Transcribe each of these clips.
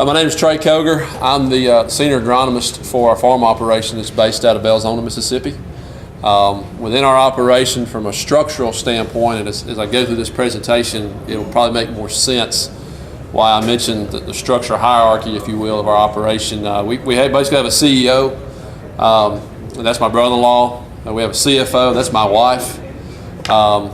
My name is Trey Koger. I'm the senior agronomist for our farm operation that's based out of Belzona, Mississippi. Within our operation, from a structural standpoint, and as I go through this presentation, it'll probably make more sense why I mentioned the structure hierarchy, if you will, of our operation. We basically have a CEO, and that's my brother-in-law. We have a CFO, that's my wife.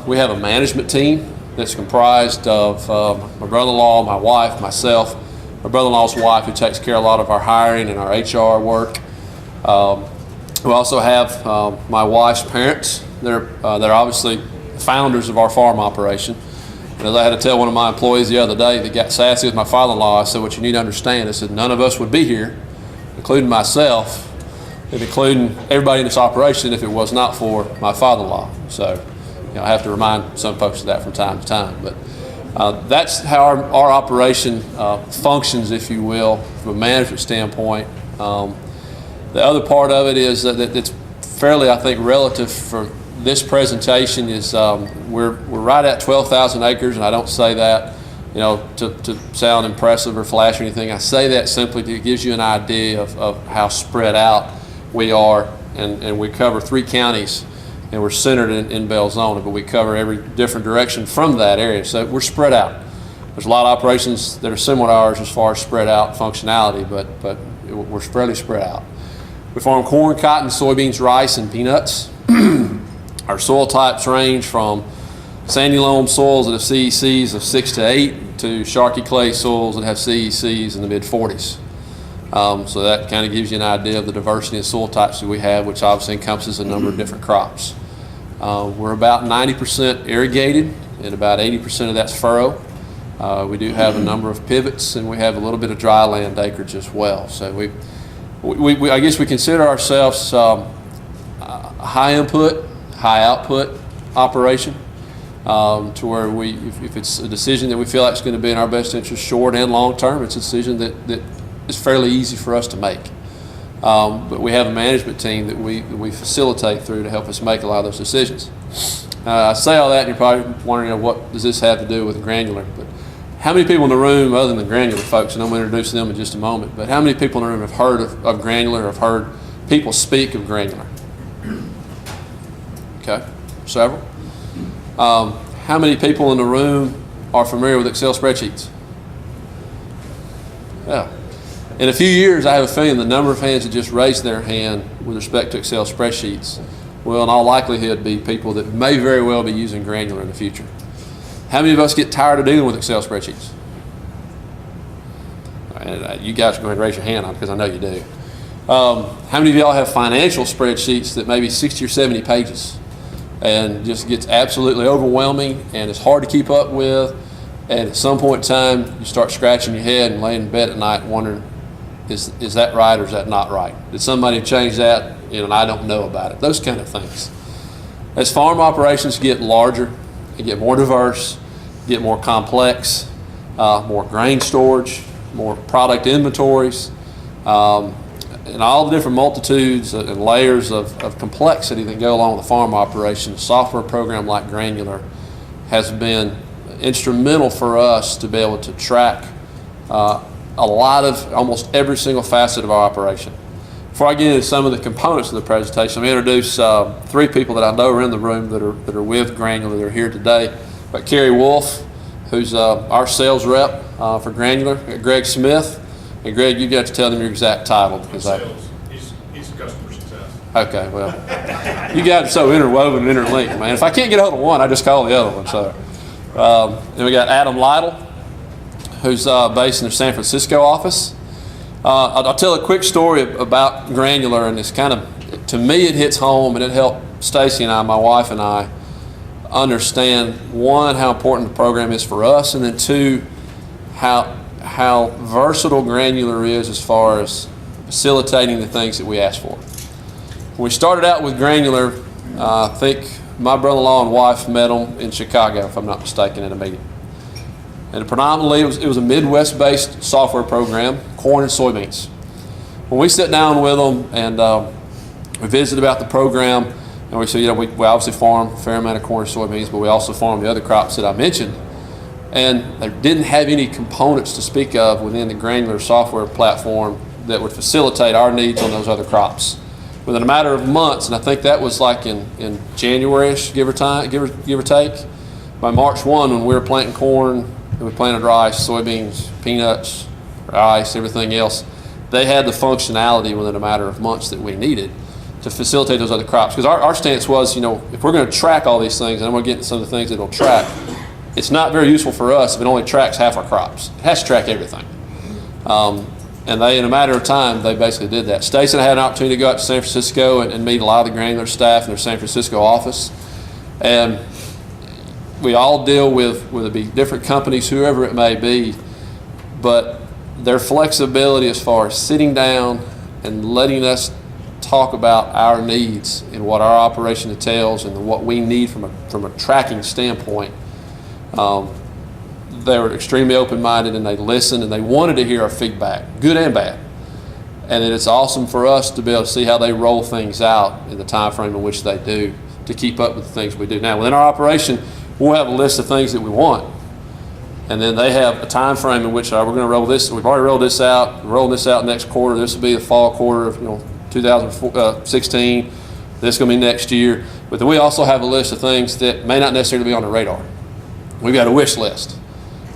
We have a management team that's comprised of my brother-in-law, my wife, myself, my brother-in-law's wife, who takes care of a lot of our hiring and our HR work. We also have my wife's parents. They're obviously founders of our farm operation. And as I had to tell one of my employees the other day that got sassy with my father-in-law, I said, what you need to understand is that none of us would be here, including myself, and including everybody in this operation, if it was not for my father-in-law. So, I have to remind some folks of that from time to time. But that's how our operation functions, if you will, from a management standpoint. The other part of it is that it's fairly, I think, relative for this presentation is we're right at 12,000 acres, and I don't say that, to sound impressive or flash or anything. I say that simply to give you an idea of how spread out we are, and we cover 3 counties, and we're centered in Belzona, but we cover every different direction from that area, so we're spread out. There's a lot of operations that are similar to ours as far as spread out functionality, but we're fairly spread out. We farm corn, cotton, soybeans, rice, and peanuts. Our soil types range from sandy loam soils that have CECs of 6 to 8 to sharky clay soils that have CECs in the mid-40s. So that kind of gives you an idea of the diversity of soil types that we have, which obviously encompasses a number of different crops. We're about 90% irrigated, and about 80% of that's furrow. We do have a number of pivots, and we have a little bit of dry land acreage as well. So I guess we consider ourselves a high input, high output operation, to where if it's a decision that we feel like is going to be in our best interest short and long term, it's a decision that is fairly easy for us to make. But we have a management team that we facilitate through to help us make a lot of those decisions. I say all that, and you're probably wondering, what does this have to do with Granular? But how many people in the room, other than the Granular folks, and I'm going to introduce them in just a moment, but how many people in the room have heard of Granular, have heard people speak of Granular? Okay, several. How many people in the room are familiar with Excel spreadsheets? Yeah. In a few years, I have a feeling the number of hands that just raised their hand with respect to Excel spreadsheets will in all likelihood be people that may very well be using Granular in the future. How many of us get tired of dealing with Excel spreadsheets? You guys are going to raise your hand on because I know you do. How many of y'all have financial spreadsheets that may be 60 or 70 pages and just gets absolutely overwhelming and it's hard to keep up with, and at some point in time you start scratching your head and laying in bed at night wondering, is that right or is that not right? Did somebody change that and I don't know about it? Those kind of things. As farm operations get larger, they get more diverse, get more complex, more grain storage, more product inventories, and all the different multitudes and layers of complexity that go along with the farm operation. A software program like Granular has been instrumental for us to be able to track a lot of almost every single facet of our operation. Before I get into some of the components of the presentation, let me introduce 3 people that I know are in the room that are with Granular. They're here today. But Kerry Wolf, who's our sales rep for Granular, Greg Smith. And Greg, you got to tell them your exact title. Because sales. He's customer success. Okay, well, you guys are so interwoven and interlinked, man. If I can't get a hold of one, I just call the other one. So, then we got Adam Lytle, who's based in the San Francisco office. I'll tell a quick story about Granular, and it's kind of, to me, it hits home, and it helped Stacy and I, my wife and I, understand, one, how important the program is for us, and then 2, how versatile Granular is as far as facilitating the things that we ask for. When we started out with Granular, I think my brother-in-law and wife met them in Chicago, if I'm not mistaken, in a meeting. And predominantly, it was a Midwest-based software program, corn and soybeans. When we sat down with them and we visited about the program, and we said, we obviously farm a fair amount of corn and soybeans, but we also farm the other crops that I mentioned. And they didn't have any components to speak of within the Granular software platform that would facilitate our needs on those other crops. Within a matter of months, and I think that was like in January-ish, give or take, by March 1, when we were planting corn and we planted rice, soybeans, peanuts, rice, everything else, they had the functionality within a matter of months that we needed to facilitate those other crops. Because our stance was, if we're going to track all these things, and I'm going to get into some of the things that it'll track, it's not very useful for us if it only tracks half our crops. It has to track everything. And they, in a matter of time, they basically did that. Stacy and I had an opportunity to go out to San Francisco and meet a lot of the Granular staff in their San Francisco office. And we all deal with, whether it be different companies, whoever it may be, but their flexibility as far as sitting down and letting us talk about our needs and what our operation entails and what we need from a tracking standpoint. They were extremely open-minded, and they listened, and they wanted to hear our feedback, good and bad. And it's awesome for us to be able to see how they roll things out in the time frame in which they do to keep up with the things we do. Now, within our operation, we'll have a list of things that we want, and then they have a time frame in which we're going to roll this. We've already rolled this out. We're rolling this out next quarter. This will be the fall quarter of 2016. This is going to be next year. But then we also have a list of things that may not necessarily be on the radar. We've got a wish list.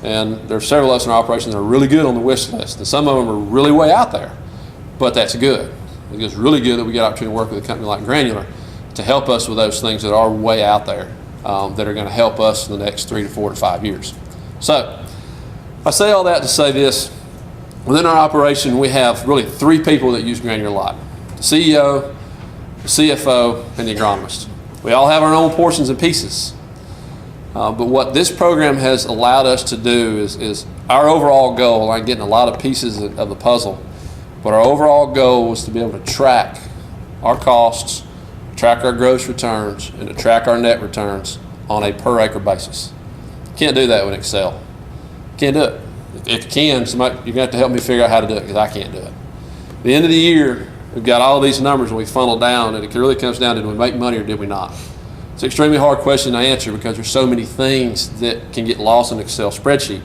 And there's several of us in our operation that are really good on the wish list. And some of them are really way out there. But that's good. It's really good that we get an opportunity to work with a company like Granular to help us with those things that are way out there that are going to help us in the next 3 to 4 to 5 years. So I say all that to say this. Within our operation, we have really 3 people that use Granular a lot: the CEO, the CFO, and the agronomist. We all have our own portions and pieces. But what this program has allowed us to do is our overall goal. I'm getting a lot of pieces of the puzzle, but our overall goal was to be able to track our costs, track our gross returns, and to track our net returns on a per acre basis. Can't do that with Excel. Can't do it. If you can, you're going to have to help me figure out how to do it, because I can't do it. At the end of the year, we've got all these numbers and we funnel down, and it really comes down to, did we make money or did we not? It's an extremely hard question to answer because there's so many things that can get lost in an Excel spreadsheet.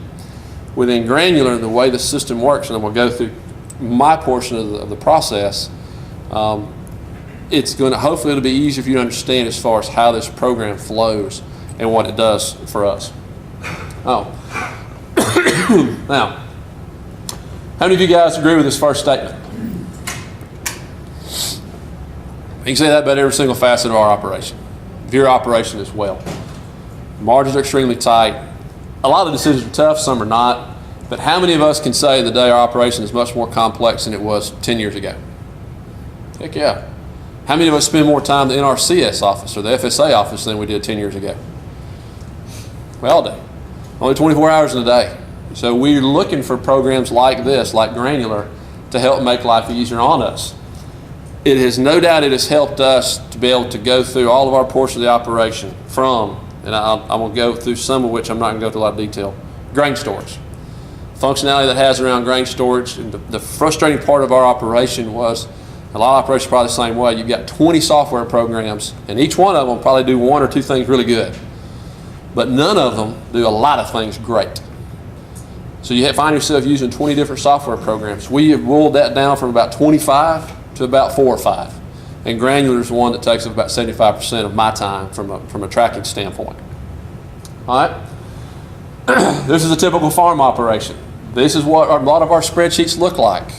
Within Granular, the way the system works, and I'm going to go through my portion of the process, it's going to, hopefully it'll be easier for you to understand as far as how this program flows and what it does for us. Now, how many of you guys agree with this first statement? You can say that about every single facet of our operation. Your operation as well. Margins are extremely tight. A lot of the decisions are tough, some are not. But how many of us can say today our operation is much more complex than it was 10 years ago? Heck yeah. How many of us spend more time in the NRCS office or the FSA office than we did 10 years ago? We all do. Only 24 hours in a day. So we're looking for programs like this, like Granular, to help make life easier on us. It has no doubt it has helped us to be able to go through all of our portions of the operation from, and I'm going to go through some of which I'm not going to go through a lot of detail, grain storage. Functionality that has around grain storage, and the frustrating part of our operation was, a lot of operations are probably the same way. You've got 20 software programs, and each one of them probably do 1 or 2 things really good. But none of them do a lot of things great. So you find yourself using 20 different software programs. We have rolled that down from about 25 to about 4 or 5. And Granular is the one that takes up about 75% of my time from a tracking standpoint. All right? This is a typical farm operation. This is what a lot of our spreadsheets look like.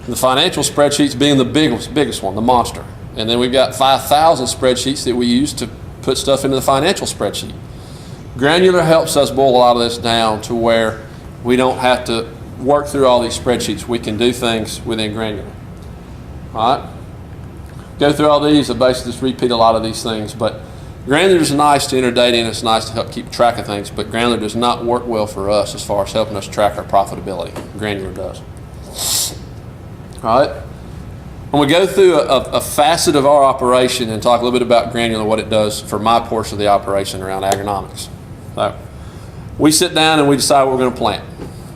The financial spreadsheets being the biggest one, the monster. And then we've got 5,000 spreadsheets that we use to put stuff into the financial spreadsheet. Granular helps us boil a lot of this down to where we don't have to work through all these spreadsheets. We can do things within Granular. All right? Go through all these. I basically just repeat a lot of these things. But Granular is nice to enter data in. It's nice to help keep track of things. But Granular does not work well for us as far as helping us track our profitability. Granular does. All right? I'm going to go through a facet of our operation and talk a little bit about Granular, what it does for my portion of the operation around agronomics. So, we sit down and we decide what we're going to plant.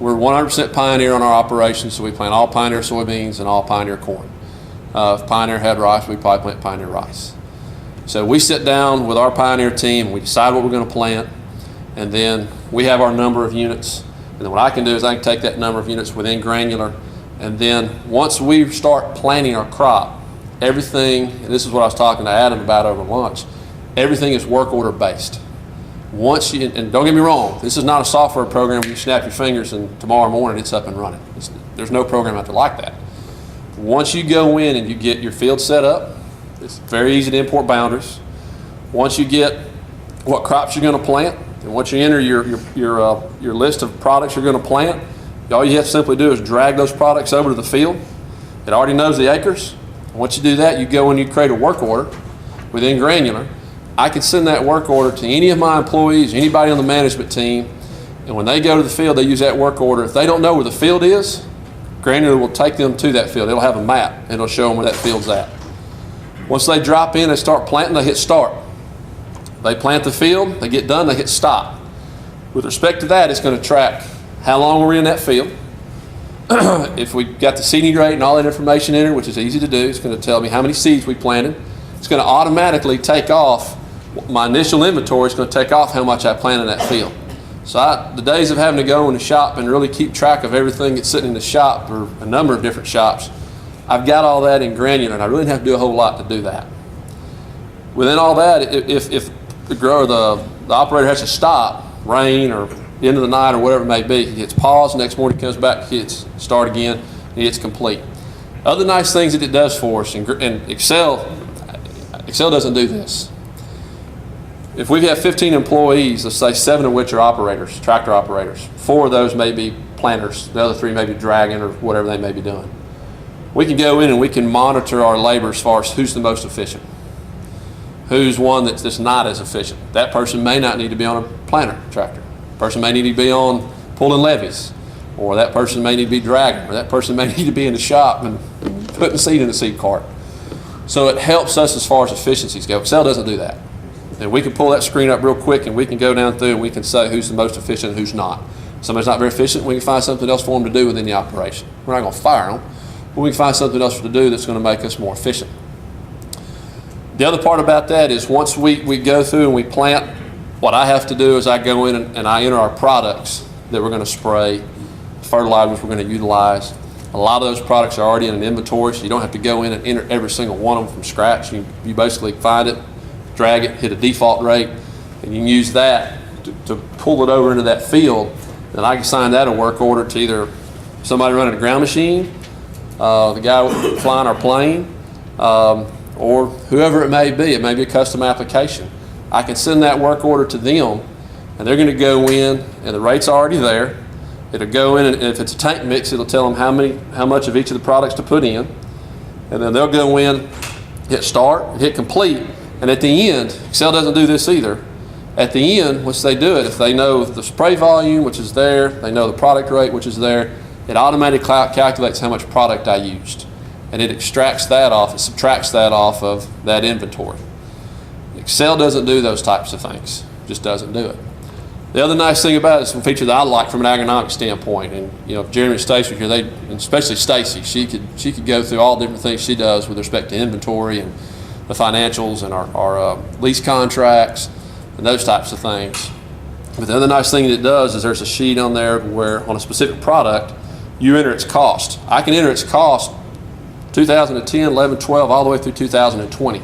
We're 100% Pioneer on our operation, so we plant all Pioneer soybeans and all Pioneer corn. If Pioneer had rice, we'd probably plant Pioneer rice. So we sit down with our Pioneer team, we decide what we're going to plant, And then we have our number of units. And then what I can do is I can take that number of units within Granular. And then once we start planting our crop, everything, and this is what I was talking to Adam about over lunch, everything is work order based. Once you, and don't get me wrong, this is not a software program where you snap your fingers and tomorrow morning it's up and running. There's no program out there like that. Once you go in and you get your field set up, it's very easy to import boundaries. Once you get what crops you're going to plant, and once you enter your list of products you're going to plant, all you have to simply do is drag those products over to the field. It already knows the acres. And once you do that, you go and you create a work order within Granular. I can send that work order to any of my employees, anybody on the management team, and when they go to the field, they use that work order. If they don't know where the field is, Granular will take them to that field. It'll have a map, and it'll show them where that field's at. Once they drop in and start planting, they hit start. They plant the field, they get done, they hit stop. With respect to that, it's going to track how long we're in that field. If we got the seeding rate and all that information in it, which is easy to do, it's going to tell me how many seeds we planted. It's going to automatically take off my initial inventory. Is going to take off how much I planted in that field. So the days of having to go in the shop and really keep track of everything that's sitting in the shop, or a number of different shops, I've got all that in Granular, and I really didn't have to do a whole lot to do that. Within all that, if the grower, the operator has to stop, rain or end of the night or whatever it may be, he hits pause, next morning he comes back, hits start again, and it's complete. Other nice things that it does for us, and Excel doesn't do this. If we have 15 employees, let's say 7 of which are operators, tractor operators, 4 of those may be planters, the other 3 may be dragging or whatever they may be doing. We can go in and we can monitor our labor as far as who's the most efficient. Who's one that's not as efficient. That person may not need to be on a planter tractor. The person may need to be on pulling levies, or that person may need to be dragging, or that person may need to be in the shop and putting seed in the seed cart. So it helps us as far as efficiencies go. Excel doesn't do that. And we can pull that screen up real quick and we can go down through and we can say who's the most efficient and who's not. Somebody's not very efficient, we can find something else for them to do within the operation. We're not going to fire them, but we can find something else to do that's going to make us more efficient. The other part about that is once we go through and we plant, what I have to do is I go in and I enter our products that we're going to spray, fertilizers we're going to utilize. A lot of those products are already in an inventory, so you don't have to go in and enter every single one of them from scratch. You basically find it, drag it, hit a default rate, and you can use that to pull it over into that field. And I can assign that a work order to either somebody running a ground machine, the guy flying our plane, or whoever it may be. It may be a custom application. I can send that work order to them, and they're going to go in, and the rate's already there. It'll go in, and if it's a tank mix, it'll tell them how much of each of the products to put in, and then they'll go in, hit start, hit complete, and at the end, Excel doesn't do this either. At the end, once they do it, if they know the spray volume, which is there, they know the product rate, which is there, it automatically calculates how much product I used. And it extracts that off, it subtracts that off of that inventory. Excel doesn't do those types of things, just doesn't do it. The other nice thing about it is a feature that I like from an agronomic standpoint, and if Jeremy and Stacy were here, and especially Stacy, she could go through all different things she does with respect to inventory and the financials and our lease contracts and those types of things. But the other nice thing that it does is there's a sheet on there where on a specific product, you enter its cost. I can enter its cost 2010, 11, 12, all the way through 2020.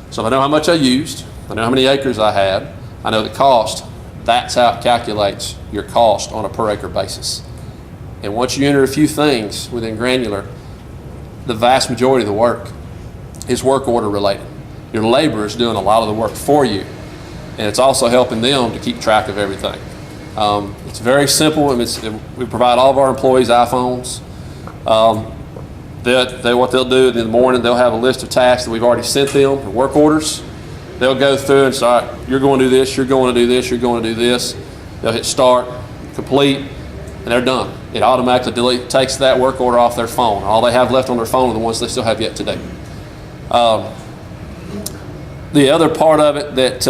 So if I know how much I used, I know how many acres I had, I know the cost, that's how it calculates your cost on a per acre basis. And once you enter a few things within Granular, the vast majority of the work is work order related. Your labor is doing a lot of the work for you, and it's also helping them to keep track of everything. It's very simple, and we provide all of our employees iPhones. What they'll do in the morning, they'll have a list of tasks that we've already sent them, work orders. They'll go through and say, all right, you're going to do this, you're going to do this, you're going to do this. They'll hit start, complete, and they're done. It automatically takes that work order off their phone. All they have left on their phone are the ones they still have yet to do. The other part of it that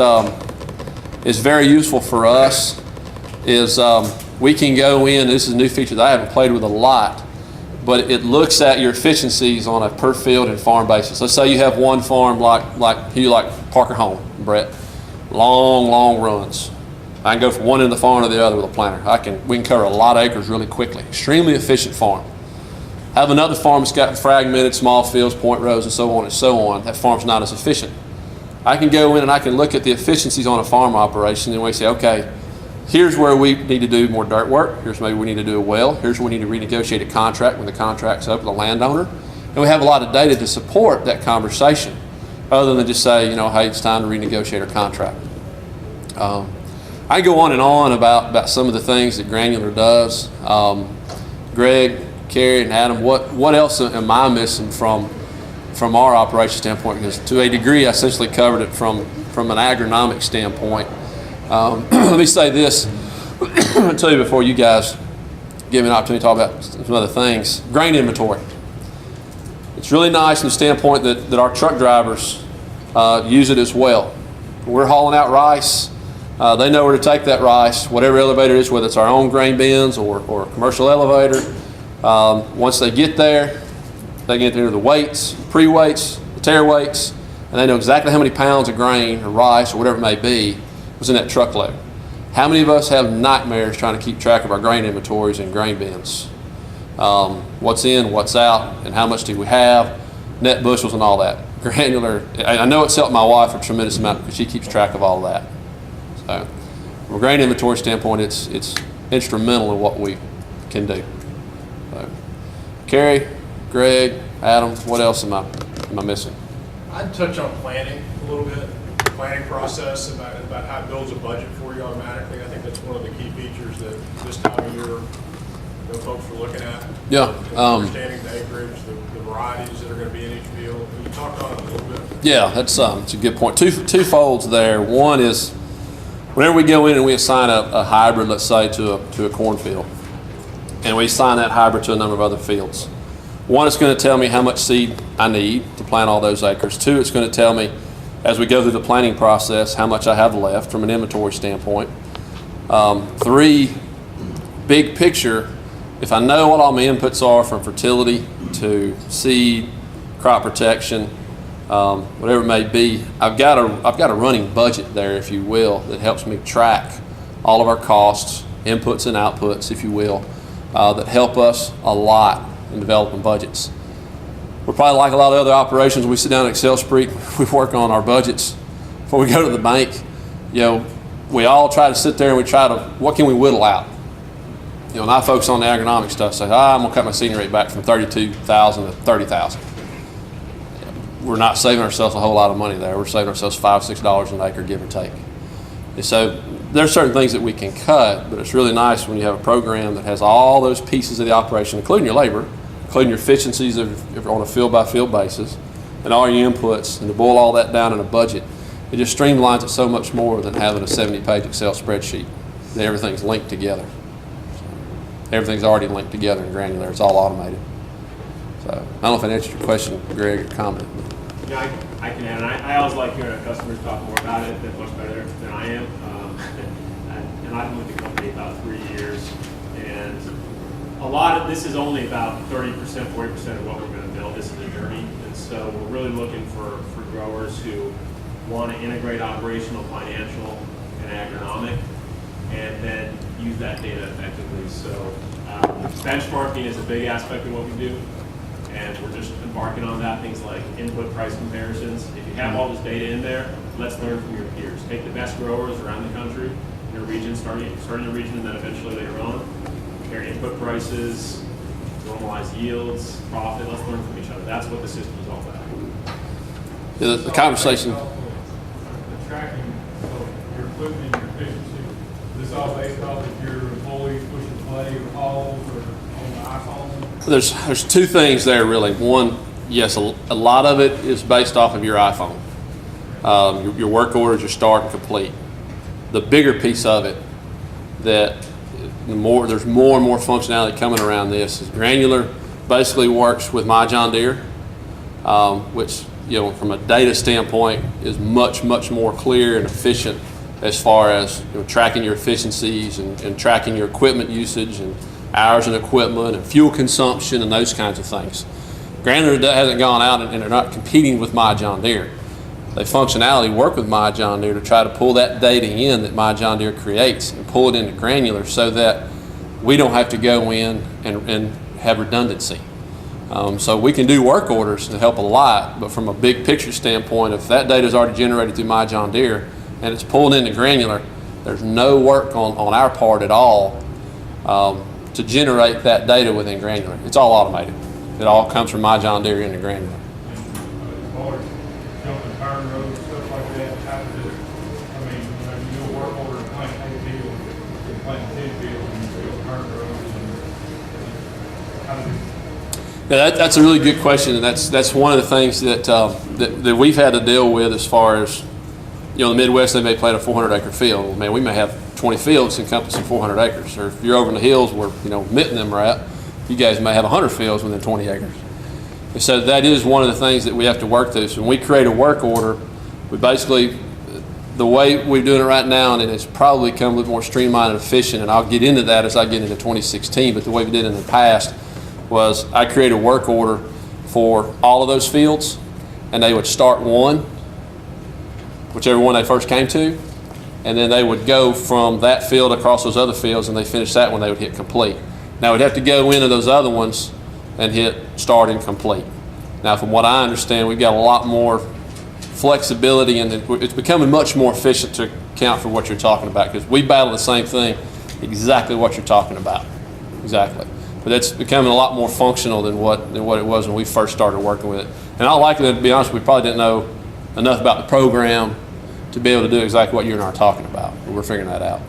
is very useful for us is we can go in, this is a new feature that I haven't played with a lot, but it looks at your efficiencies on a per field and farm basis. Let's say you have one farm like Parker Home, Brett, long runs. I can go from one end of the farm to the other with a planter. We can cover a lot of acres really quickly. Extremely efficient farm. Have another farm that's got fragmented small fields, point rows, and so on and so on. That farm's not as efficient. I can go in and I can look at the efficiencies on a farm operation, and we say, okay, here's where we need to do more dirt work. Here's maybe we need to do a well. Here's where we need to renegotiate a contract when the contract's up with the landowner. And we have a lot of data to support that conversation, other than just say, hey, it's time to renegotiate our contract. I go on and on about some of the things that Granular does. Greg, Kerry, and Adam, what else am I missing from our operation standpoint? Because to a degree, I essentially covered it from an agronomic standpoint. Let me say this to you before you guys give me an opportunity to talk about some other things. Grain inventory. It's really nice from the standpoint that our truck drivers use it as well. We're hauling out rice. They know where to take that rice, whatever elevator it is, whether it's our own grain bins or a commercial elevator. Once they get there, they get into the weights, pre-weights, the tare weights, and they know exactly how many pounds of grain or rice or whatever it may be was in that truckload. How many of us have nightmares trying to keep track of our grain inventories and grain bins? What's in, what's out, and how much do we have, net bushels and all that. Granular, I know it's helped my wife a tremendous amount because she keeps track of all of that. So from a grain inventory standpoint, it's instrumental in what we can do. So, Kerry, Greg, Adam, what else am I missing? I'd touch on planning a little bit, planning process, about how it builds a budget for you automatically. I think that's one of the key features that this time of year folks are looking at. Yeah. Understanding the acreage, the varieties that are going to be in each field. Can you talk on it a little bit? Yeah, it's a good point. Two folds there. One is whenever we go in and we assign a hybrid, let's say, to a cornfield, and we assign that hybrid to a number of other fields. One, it's going to tell me how much seed I need to plant all those acres. Two, it's going to tell me, as we go through the planting process, how much I have left from an inventory standpoint. Three, big picture, if I know what all my inputs are from fertility to seed, crop protection, whatever it may be, I've got a running budget there, if you will, that helps me track all of our costs, inputs and outputs, if you will, that help us a lot in developing budgets. We're probably like a lot of other operations. We sit down at Excel spreadsheet, we work on our budgets before we go to the bank. We all try to sit there and we try to, what can we whittle out? And I focus on the agronomic stuff, say, I'm going to cut my seeding rate back from 32,000 to 30,000. We're not saving ourselves a whole lot of money there. We're saving ourselves $5, $6 an acre, give or take. And so there's certain things that we can cut, but it's really nice when you have a program that has all those pieces of the operation, including your labor, including your efficiencies on a field-by-field basis, and all your inputs, and to boil all that down in a budget. It just streamlines it so much more than having a 70-page Excel spreadsheet. That everything's linked together. Everything's already linked together in Granular. It's all automated. So I don't know if I answered your question, Greg, or comment. Yeah, I can add. I always like hearing our customers talk more about it. They're much better than I am. And I've been with the company about 3 years. And a lot of this is only about 30%, 40% of what we're going to build. This is a journey. And so we're really looking for growers who want to integrate operational, financial, and agronomic, and then use that data effectively. So benchmarking is a big aspect of what we do, and we're just embarking on that. Things like input price comparisons. If you have all this data in there, let's learn from your peers. Take the best growers around the country, in your region, starting your region, and then eventually later on, compare input prices, normalize yields, profit. Let's learn from each other. That's what the system is all about. Yeah, the conversation. The tracking of your equipment and your efficiency, is this all based off of your employees pushing play or calls or on the iPhone? There's two things there really. One, yes, a lot of it is based off of your iPhone. Your work orders, your start and complete. The bigger piece of it that there's more and more functionality coming around this is Granular basically works with my John Deere, which from a data standpoint is much more clear and efficient as far as tracking your efficiencies and tracking your equipment usage and hours in equipment and fuel consumption and those kinds of things. Granular hasn't gone out and they're not competing with my John Deere. They functionality work with My John Deere to try to pull that data in that My John Deere creates and pull it into Granular so that we don't have to go in and have redundancy. So we can do work orders to help a lot, but from a big picture standpoint, if that data is already generated through My John Deere and it's pulled into Granular, there's no work on our part at all to generate that data within Granular. It's all automated. It all comes from My John Deere into Granular. As far as jumping turn roads, stuff like that, how does it, I mean, you do a work order to plant 8 fields, you plant 10 fields, and you build turn roads, and how does it? Yeah, that's a really good question, and that's one of the things that we've had to deal with as far as, you know, the Midwest, they may plant a 400-acre field. Well, man, we may have 20 fields encompassing 400 acres. Or if you're over in the hills where, you know, Mitten them are at, you guys may have 100 fields within 20 acres. And so that is one of the things that we have to work through. So when we create a work order, we basically, the way we're doing it right now, and it's probably become a little more streamlined and efficient, and I'll get into that as I get into 2016, but the way we did it in the past was I created a work order for all of those fields, and they would start one, whichever one they first came to, and then they would go from that field across those other fields, and they finish that one, they would hit complete. Now we'd have to go into those other ones and hit start and complete. Now from what I understand, we've got a lot more flexibility, and it's becoming much more efficient to account for what you're talking about, because we battle the same thing, exactly what you're talking about, exactly. But it's becoming a lot more functional than what it was when we first started working with it. And I'll likely, to be honest, we probably didn't know enough about the program to be able to do exactly what you and I are talking about. But we're figuring that out.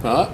All right.